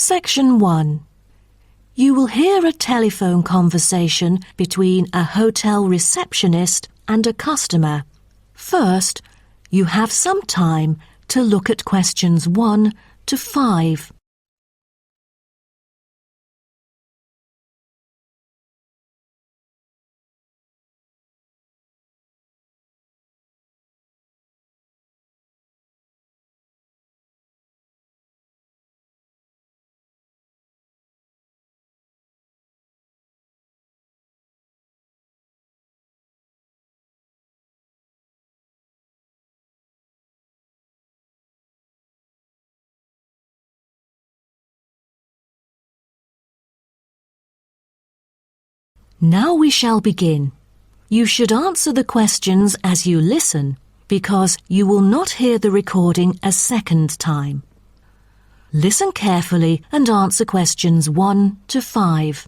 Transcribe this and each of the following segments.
Section 1. You will hear a telephone conversation between a hotel receptionist and a customer. First, you have some time to look at questions 1 to 5. Now we shall begin. You should answer the questions as you listen, because you will not hear the recording a second time. Listen carefully and answer questions 1 to 5.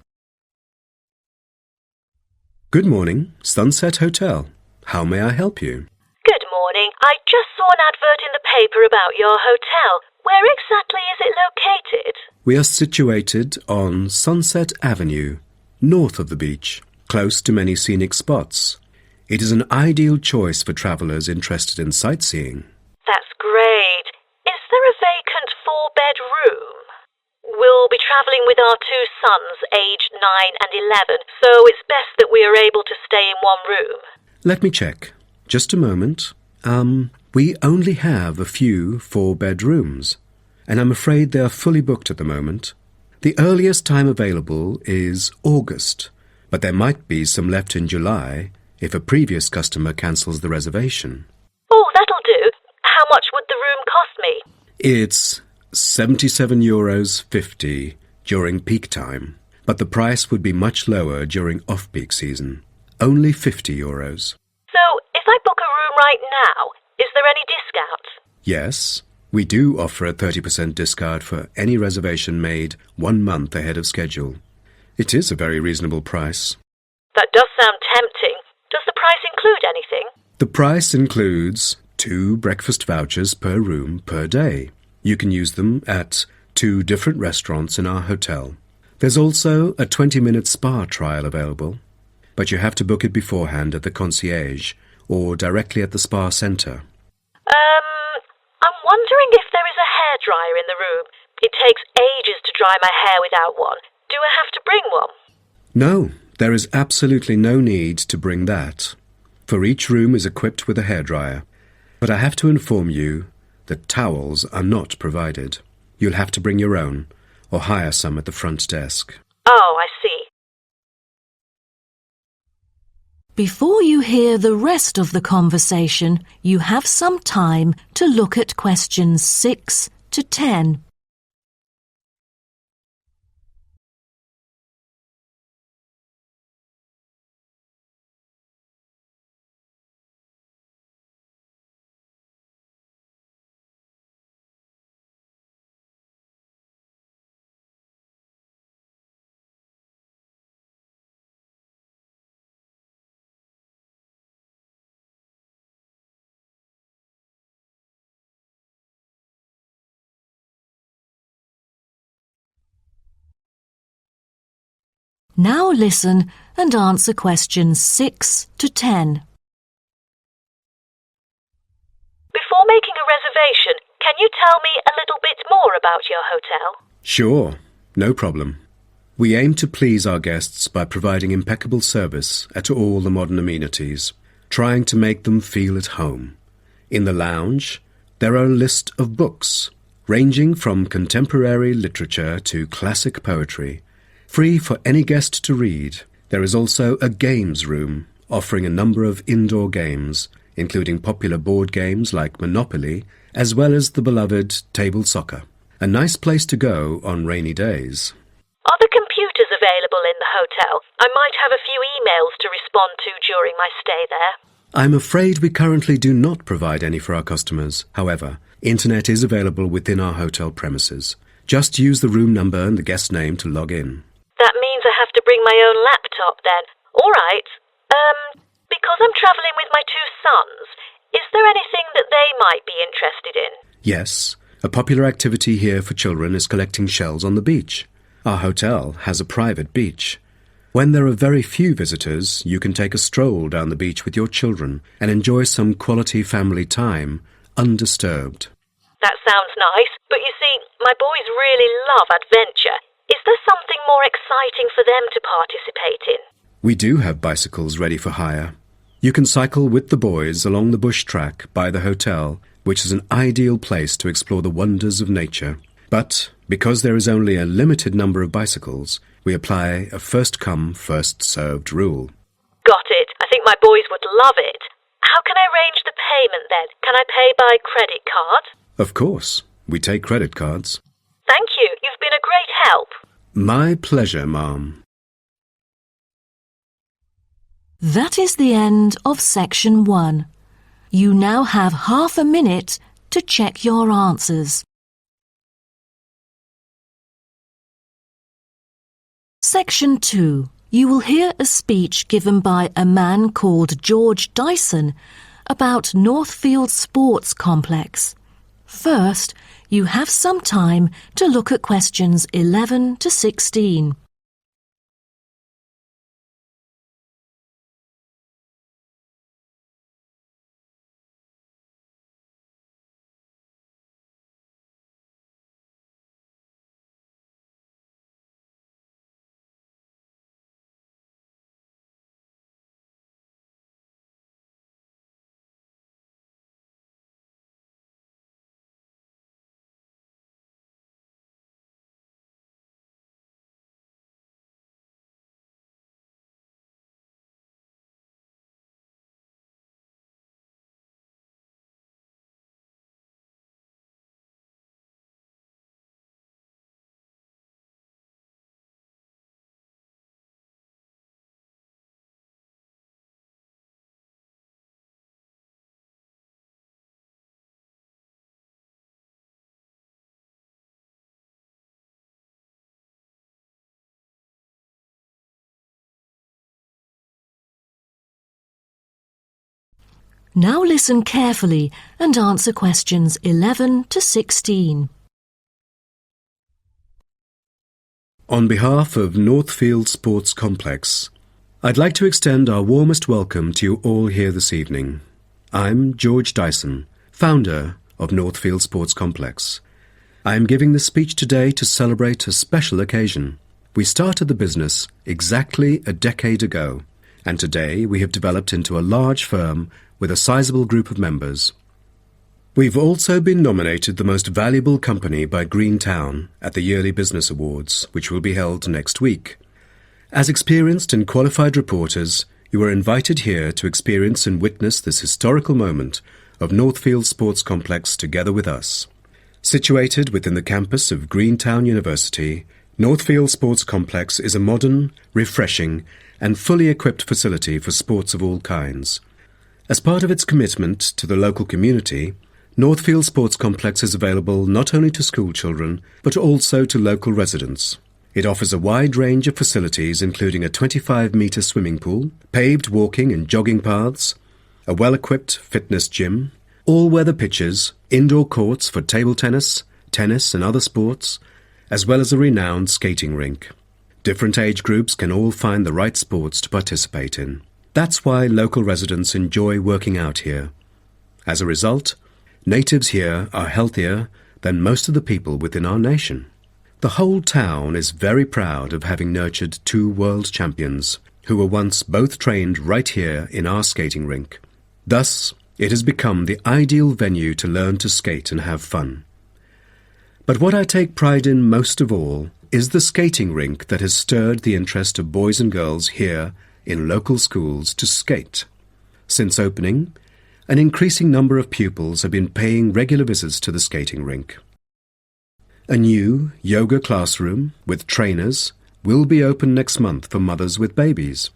Good morning, Sunset Hotel. How may I help you? Good morning. I just saw an advert in the paper about your hotel. Where exactly is it located? We are situated on Sunset Avenue, north of the beach, close to many scenic spots. It is an ideal choice for travellers interested in sightseeing. That's great. Is there a vacant 4-bed room? We'll be travelling with our 2 sons, aged 9 and 11, so it's best that we are able to stay in one room. Let me check. Just a moment. We only have a few 4-bed rooms, and I'm afraid they are fully booked at the moment. The earliest time available is August, but there might be some left in July if a previous customer cancels the reservation. Oh, that'll do. How much would the room cost me? It's €77.50 during peak time, but the price would be much lower during off-peak season, only €50. So, if I book a room right now, is there any discount? Yes. We do offer a 30% discount for any reservation made 1 month ahead of schedule. It is a very reasonable price. That does sound tempting. Does the price include anything? The price includes 2 breakfast vouchers per room per day. You can use them at 2 different restaurants in our hotel. There's also a 20-minute spa trial available, but you have to book it beforehand at the concierge or directly at the spa centre. I'm wondering if there is a hairdryer in the room. It takes ages to dry my hair without one. Do I have to bring one? No, there is absolutely no need to bring that, for each room is equipped with a hairdryer. But I have to inform you that towels are not provided. You'll have to bring your own, or hire some at the front desk. Oh, I see. Before you hear the rest of the conversation, you have some time to look at questions 6 to 10. Now listen and answer questions 6 to 10. Before making a reservation, can you tell me a little bit more about your hotel? Sure, no problem. We aim to please our guests by providing impeccable service at all the modern amenities, trying to make them feel at home. In the lounge, there are a list of books, ranging from contemporary literature to classic poetry, free for any guest to read. There is also a games room, offering a number of indoor games, including popular board games like Monopoly, as well as the beloved table soccer. A nice place to go on rainy days. Are the computers available in the hotel? I might have a few emails to respond to during my stay there. I'm afraid we currently do not provide any for our customers. However, internet is available within our hotel premises. Just use the room number and the guest name to log in. That means I have to bring my own laptop then. All right. Because I'm travelling with my 2 sons, is there anything that they might be interested in? Yes, A popular activity here for children is collecting shells on the beach. Our hotel has a private beach. When there are very few visitors, you can take a stroll down the beach with your children and enjoy some quality family time, undisturbed. That sounds nice, but you see, my boys really love adventure. Is there something more exciting for them to participate in? We do have bicycles ready for hire. You can cycle with the boys along the bush track by the hotel, which is an ideal place to explore the wonders of nature. But because there is only a limited number of bicycles, we apply a first-come, first-served rule. Got it. I think my boys would love it. How can I arrange the payment then? Can I pay by credit card? Of course, we take credit cards. Thank you. You've been a great help. My pleasure, Ma'am. That is the end of section 1. You now have half a minute to check your answers. Section 2. You will hear a speech given by a man called George Dyson about Northfield Sports Complex. First, you have some time to look at questions 11 to 16. Now listen carefully and answer questions 11 to 16. On behalf of Northfield Sports Complex, I'd like to extend our warmest welcome to you all here this evening. I'm George Dyson, founder of Northfield Sports Complex. I am giving this speech today to celebrate a special occasion. We started the business exactly a decade ago, and today we have developed into a large firm with a sizable group of members. We've also been nominated the most valuable company by Greentown at the Yearly Business Awards, which will be held next week. As experienced and qualified reporters, you are invited here to experience and witness this historical moment of Northfield Sports Complex together with us. Situated within the campus of Greentown University, Northfield Sports Complex is a modern, refreshing, and fully equipped facility for sports of all kinds. As part of its commitment to the local community, Northfield Sports Complex is available not only to school children, but also to local residents. It offers a wide range of facilities including a 25-metre swimming pool, paved walking and jogging paths, a well-equipped fitness gym, all-weather pitches, indoor courts for table tennis, tennis and other sports, as well as a renowned skating rink. Different age groups can all find the right sports to participate in. That's why local residents enjoy working out here. As a result, natives here are healthier than most of the people within our nation. The whole town is very proud of having nurtured 2 world champions who were once both trained right here in our skating rink. Thus, it has become the ideal venue to learn to skate and have fun. But what I take pride in most of all is the skating rink that has stirred the interest of boys and girls here in local schools to skate. Since opening, an increasing number of pupils have been paying regular visits to the skating rink. A new yoga classroom with trainers will be open next month for mothers with babies.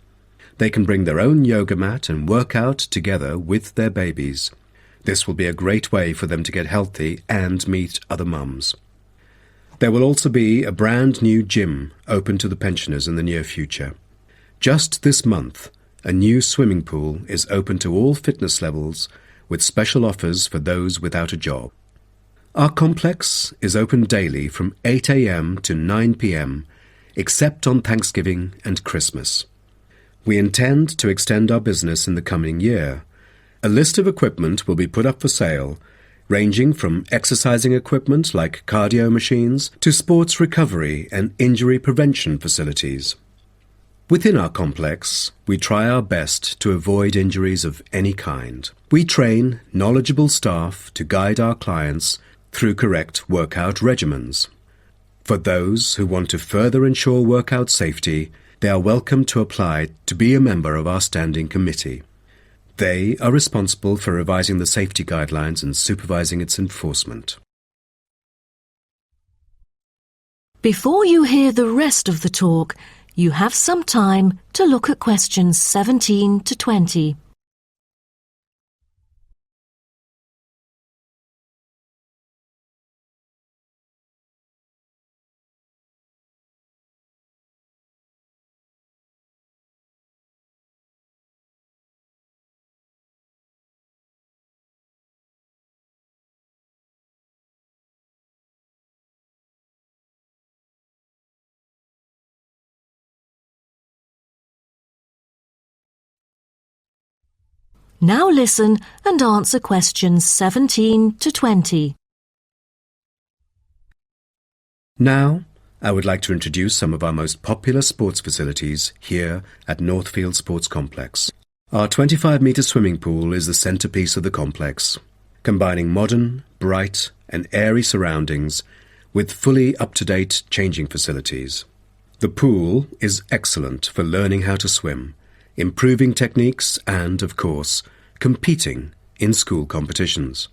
They can bring their own yoga mat and work out together with their babies. This will be a great way for them to get healthy and meet other mums. There will also be a brand new gym open to the pensioners in the near future. Just this month, a new swimming pool is open to all fitness levels with special offers for those without a job. Our complex is open daily from 8 a.m. to 9 p.m, except on Thanksgiving and Christmas. We intend to extend our business in the coming year. A list of equipment will be put up for sale, ranging from exercising equipment like cardio machines to sports recovery and injury prevention facilities. Within our complex, we try our best to avoid injuries of any kind. We train knowledgeable staff to guide our clients through correct workout regimens. For those who want to further ensure workout safety, they are welcome to apply to be a member of our standing committee. They are responsible for revising the safety guidelines and supervising its enforcement. Before you hear the rest of the talk, you have some time to look at questions 17 to 20. Now listen and answer questions 17 to 20. Now, I would like to introduce some of our most popular sports facilities here at Northfield Sports Complex. Our 25-metre swimming pool is the centrepiece of the complex, combining modern, bright and airy surroundings with fully up-to-date changing facilities. The pool is excellent for learning how to swim, improving techniques and, of course, competing in school competitions.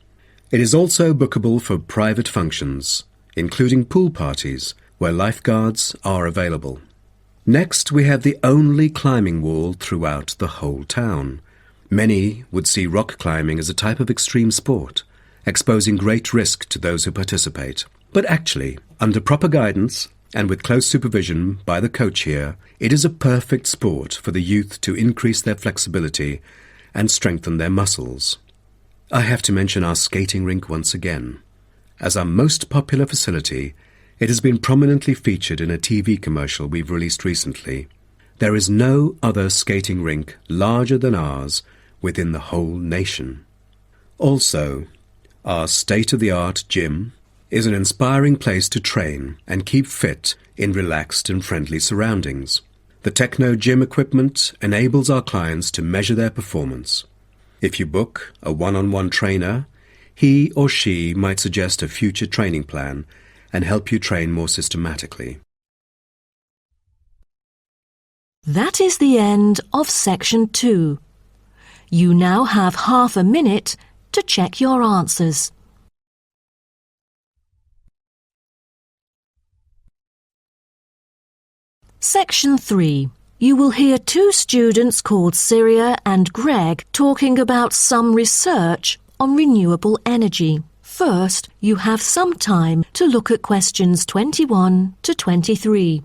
It is also bookable for private functions, including pool parties where lifeguards are available. Next, we have the only climbing wall throughout the whole town. Many would see rock climbing as a type of extreme sport, exposing great risk to those who participate. But actually, under proper guidance and with close supervision by the coach here, it is a perfect sport for the youth to increase their flexibility and strengthen their muscles. I have to mention our skating rink once again. As our most popular facility, it has been prominently featured in a TV commercial we've released recently. There is no other skating rink larger than ours within the whole nation. Also, our state-of-the-art gym is an inspiring place to train and keep fit in relaxed and friendly surroundings. The Techno gym equipment enables our clients to measure their performance. If you book a one-on-one trainer, he or she might suggest a future training plan and help you train more systematically. That is the end of section 2. You now have half a minute to check your answers. Section 3. You will hear two students called Syria and Greg talking about some research on renewable energy. First, you have some time to look at questions 21 to 23.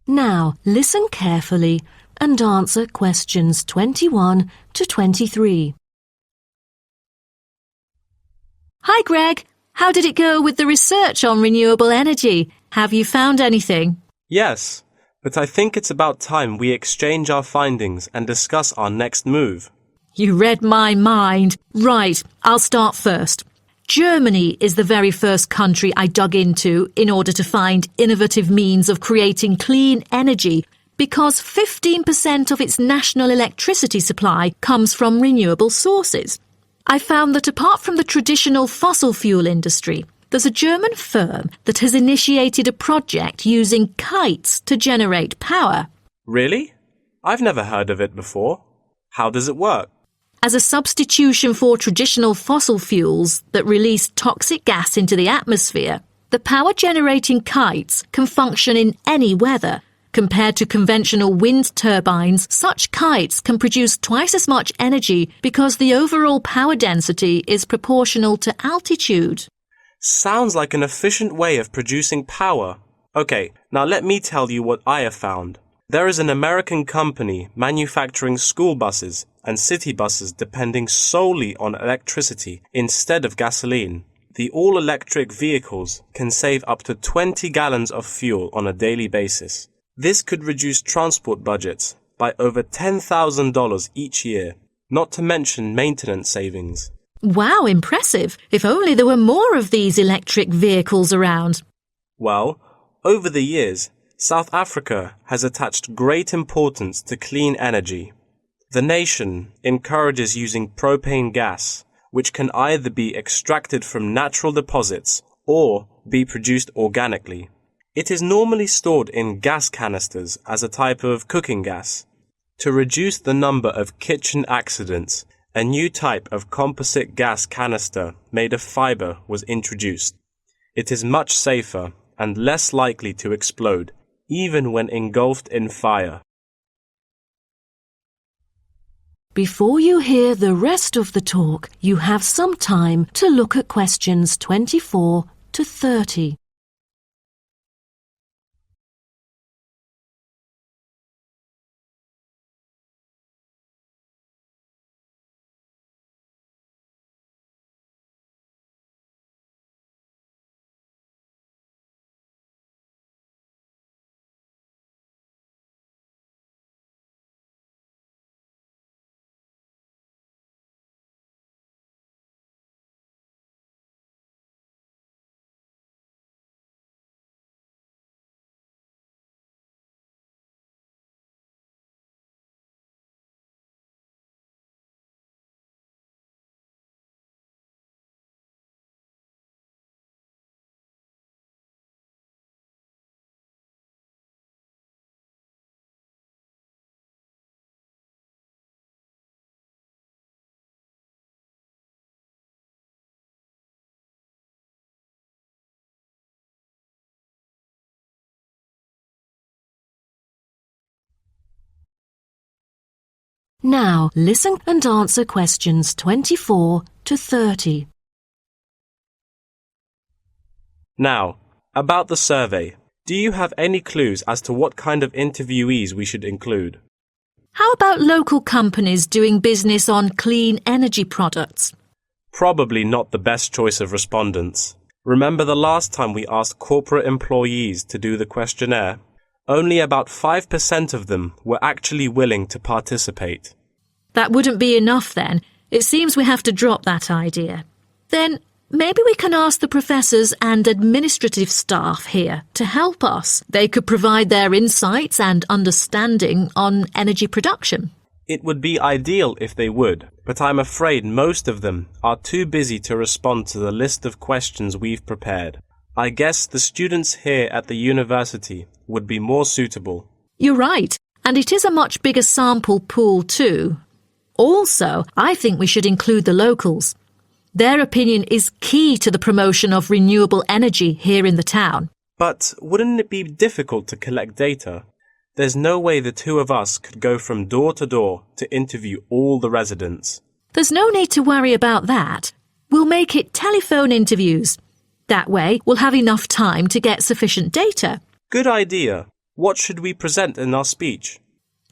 Now, listen carefully and answer questions 21 to 23. Hi, Greg. How did it go with the research on renewable energy? Have you found anything? Yes, but I think it's about time we exchange our findings and discuss our next move. You read my mind. Right, I'll start first. Germany is the very first country I dug into in order to find innovative means of creating clean energy because 15% of its national electricity supply comes from renewable sources. I found that apart from the traditional fossil fuel industry, there's a German firm that has initiated a project using kites to generate power. Really? I've never heard of it before. How does it work? As a substitution for traditional fossil fuels that release toxic gas into the atmosphere, the power-generating kites can function in any weather. Compared to conventional wind turbines, such kites can produce twice as much energy because the overall power density is proportional to altitude. Sounds like an efficient way of producing power. Okay, now let me tell you what I have found. There is an American company manufacturing school buses and city buses depending solely on electricity instead of gasoline. The all-electric vehicles can save up to 20 gallons of fuel on a daily basis. This could reduce transport budgets by over $10,000 each year, not to mention maintenance savings. Wow, impressive. If only there were more of these electric vehicles around. Well, over the years, South Africa has attached great importance to clean energy. The nation encourages using propane gas, which can either be extracted from natural deposits or be produced organically. It is normally stored in gas canisters as a type of cooking gas. To reduce the number of kitchen accidents, a new type of composite gas canister made of fiber was introduced. It is much safer and less likely to explode, even when engulfed in fire. Before you hear the rest of the talk, you have some time to look at questions 24 to 30. Now, listen and answer questions 24 to 30. Now, about the survey. Do you have any clues as to what kind of interviewees we should include? How about local companies doing business on clean energy products? Probably not the best choice of respondents. Remember the last time we asked corporate employees to do the questionnaire? Only about 5% of them were actually willing to participate. That wouldn't be enough then. It seems we have to drop that idea. Then maybe we can ask the professors and administrative staff here to help us. They could provide their insights and understanding on energy production. It would be ideal if they would, but I'm afraid most of them are too busy to respond to the list of questions we've prepared. I guess the students here at the university would be more suitable. You're right, and it is a much bigger sample pool too. Also, I think we should include the locals. Their opinion is key to the promotion of renewable energy here in the town. But wouldn't it be difficult to collect data? There's no way the two of us could go from door to door to interview all the residents. There's no need to worry about that. We'll make it telephone interviews. That way, we'll have enough time to get sufficient data. Good idea. What should we present in our speech?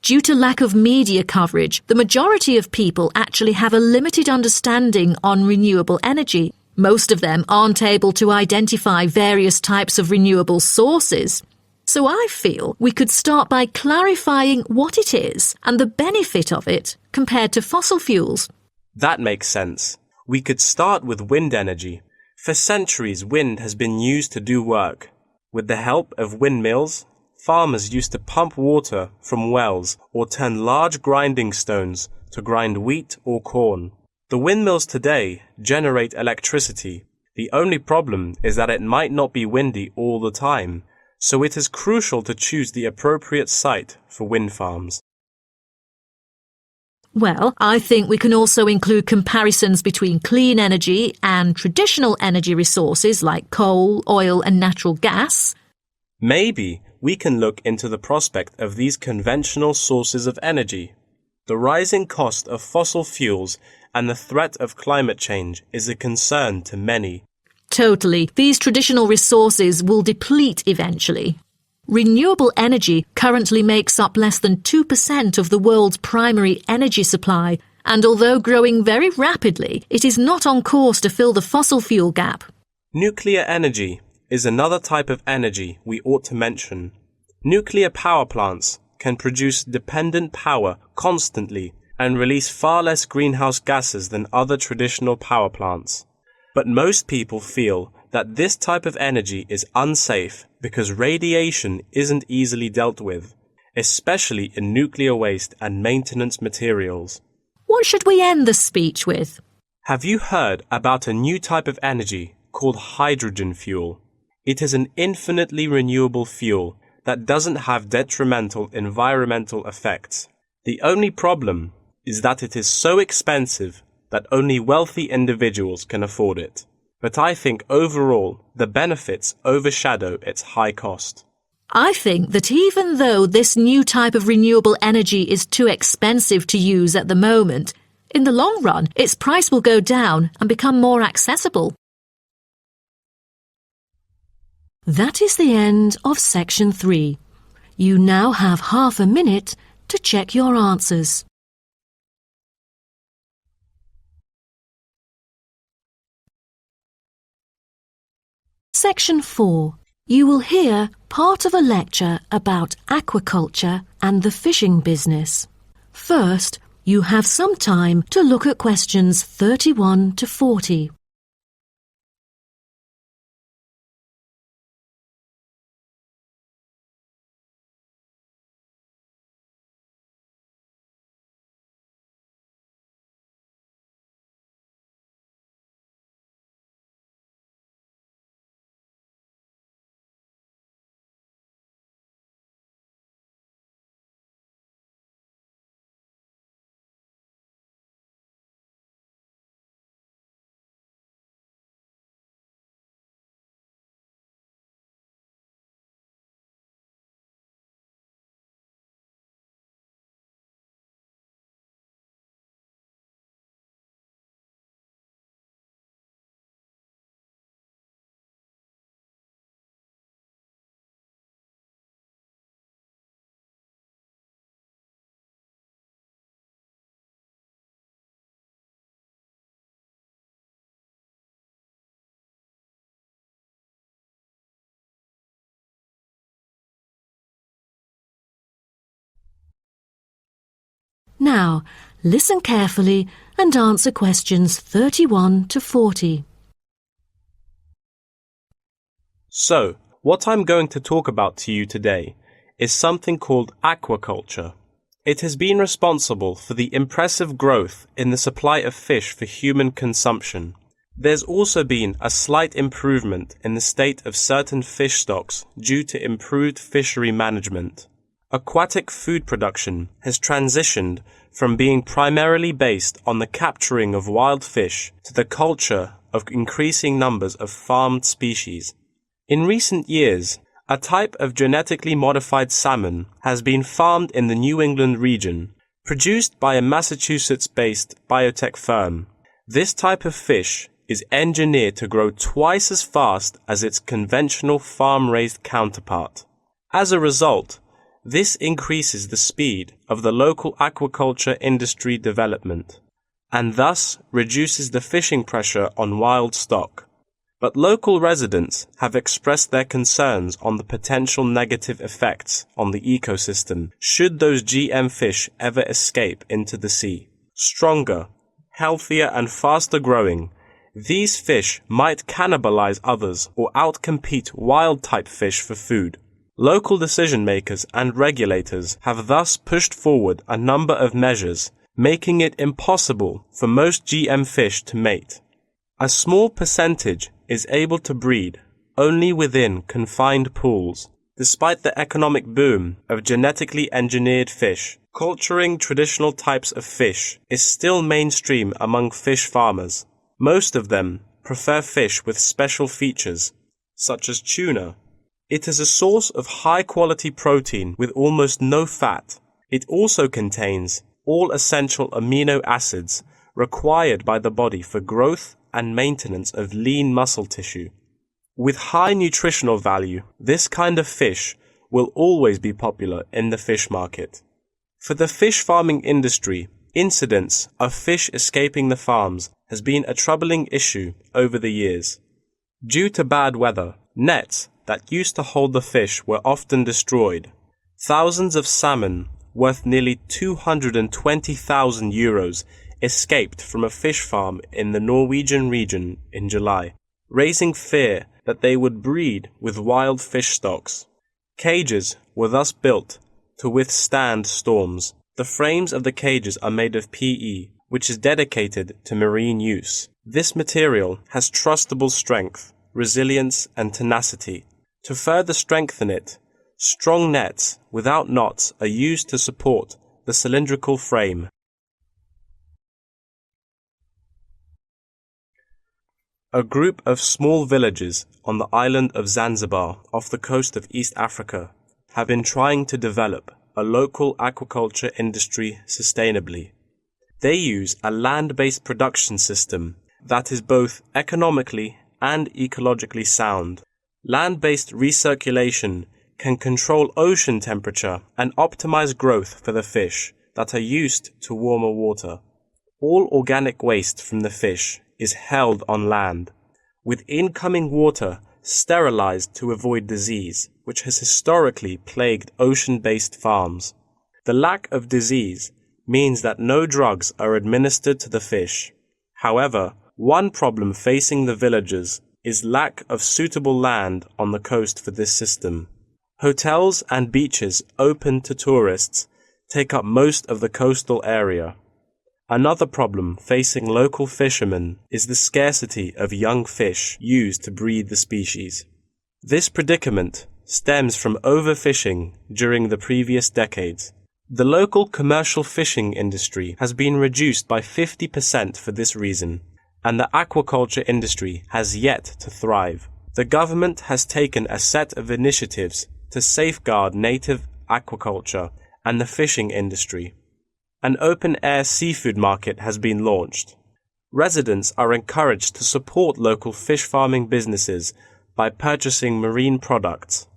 Due to lack of media coverage, the majority of people actually have a limited understanding on renewable energy. Most of them aren't able to identify various types of renewable sources. So I feel we could start by clarifying what it is and the benefit of it compared to fossil fuels. That makes sense. We could start with wind energy. For centuries, wind has been used to do work. With the help of windmills, farmers used to pump water from wells or turn large grinding stones to grind wheat or corn. The windmills today generate electricity. The only problem is that it might not be windy all the time, so it is crucial to choose the appropriate site for wind farms. Well, I think we can also include comparisons between clean energy and traditional energy resources like coal, oil and natural gas. Maybe we can look into the prospect of these conventional sources of energy. The rising cost of fossil fuels and the threat of climate change is a concern to many. Totally. These traditional resources will deplete eventually. Renewable energy currently makes up less than 2% of the world's primary energy supply, and although growing very rapidly, it is not on course to fill the fossil fuel gap. Nuclear energy is another type of energy we ought to mention. Nuclear power plants can produce dependent power constantly and release far less greenhouse gases than other traditional power plants. But most people feel that this type of energy is unsafe because radiation isn't easily dealt with, especially in nuclear waste and maintenance materials. What should we end the speech with? Have you heard about a new type of energy called hydrogen fuel? It is an infinitely renewable fuel that doesn't have detrimental environmental effects. The only problem is that it is so expensive that only wealthy individuals can afford it. But I think overall the benefits overshadow its high cost. I think that even though this new type of renewable energy is too expensive to use at the moment, in the long run its price will go down and become more accessible. That is the end of section 3. You now have half a minute to check your answers. Section 4. You will hear part of a lecture about aquaculture and the fishing business. First, you have some time to look at questions 31 to 40. Now, listen carefully and answer questions 31 to 40. So, what I'm going to talk about to you today is something called aquaculture. It has been responsible for the impressive growth in the supply of fish for human consumption. There's also been a slight improvement in the state of certain fish stocks due to improved fishery management. Aquatic food production has transitioned from being primarily based on the capturing of wild fish to the culture of increasing numbers of farmed species. In recent years, a type of genetically modified salmon has been farmed in the New England region, produced by a Massachusetts-based biotech firm. This type of fish is engineered to grow twice as fast as its conventional farm-raised counterpart. As a result, this increases the speed of the local aquaculture industry development, and thus reduces the fishing pressure on wild stock. But local residents have expressed their concerns on the potential negative effects on the ecosystem should those GM fish ever escape into the sea. Stronger, healthier and faster growing, these fish might cannibalize others or outcompete wild-type fish for food. Local decision-makers and regulators have thus pushed forward a number of measures, making it impossible for most GM fish to mate. A small percentage is able to breed only within confined pools. Despite the economic boom of genetically engineered fish, Culturing traditional types of fish is still mainstream among fish farmers. Most of them prefer fish with special features, such as tuna. It is a source of high-quality protein with almost no fat. It also contains all essential amino acids required by the body for growth and maintenance of lean muscle tissue. With high nutritional value, this kind of fish will always be popular in the fish market. For the fish farming industry, incidents of fish escaping the farms has been a troubling issue over the years. Due to bad weather, nets that used to hold the fish were often destroyed. Thousands of salmon, worth nearly €220,000, escaped from a fish farm in the Norwegian region in July, raising fear that they would breed with wild fish stocks. Cages were thus built to withstand storms. The frames of the cages are made of PE, which is dedicated to marine use. This material has trustable strength, resilience, and tenacity. To further strengthen it, strong nets without knots are used to support the cylindrical frame. A group of small villages on the island of Zanzibar off the coast of East Africa have been trying to develop a local aquaculture industry sustainably. They use a land-based production system that is both economically and ecologically sound. Land-based recirculation can control ocean temperature and optimize growth for the fish that are used to warmer water. All organic waste from the fish is held on land, with incoming water sterilized to avoid disease, which has historically plagued ocean-based farms. The lack of disease means that no drugs are administered to the fish. However, one problem facing the villagers is lack of suitable land on the coast for this system. Hotels and beaches open to tourists take up most of the coastal area. Another problem facing local fishermen is the scarcity of young fish used to breed the species. This predicament stems from overfishing during the previous decades. The local commercial fishing industry has been reduced by 50% for this reason, and the aquaculture industry has yet to thrive. The government has taken a set of initiatives to safeguard native aquaculture and the fishing industry. An open-air seafood market has been launched. Residents are encouraged to support local fish farming businesses by purchasing marine products.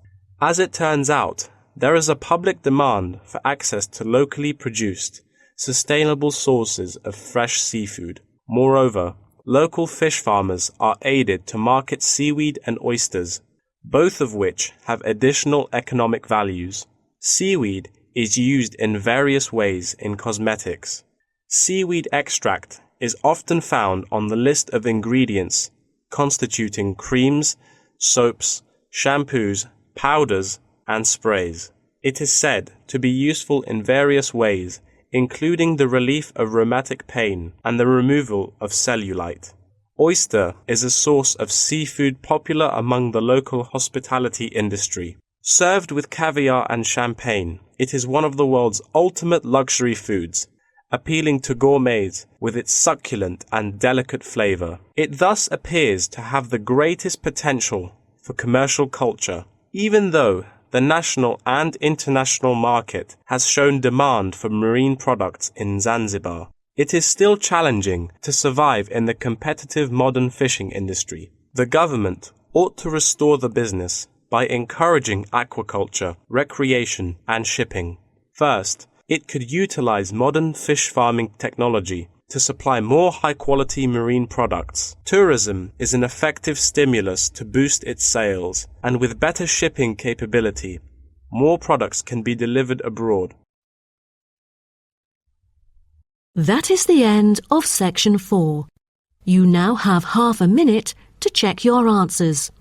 As it turns out, there is a public demand for access to locally produced, sustainable sources of fresh seafood. Moreover, local fish farmers are aided to market seaweed and oysters, both of which have additional economic values. Seaweed is used in various ways in cosmetics. Seaweed extract is often found on the list of ingredients constituting creams, soaps, shampoos, powders, and sprays. It is said to be useful in various ways, including the relief of rheumatic pain and the removal of cellulite. Oyster is a source of seafood popular among the local hospitality industry. Served with caviar and champagne, it is one of the world's ultimate luxury foods, appealing to gourmets with its succulent and delicate flavor. It thus appears to have the greatest potential for commercial culture, even though the national and international market has shown demand for marine products in Zanzibar. It is still challenging to survive in the competitive modern fishing industry. The government ought to restore the business by encouraging aquaculture, recreation, and shipping. First, it could utilize modern fish farming technology to supply more high-quality marine products. Tourism is an effective stimulus to boost its sales, and with better shipping capability, more products can be delivered abroad. That is the end of section 4. You now have half a minute to check your answers.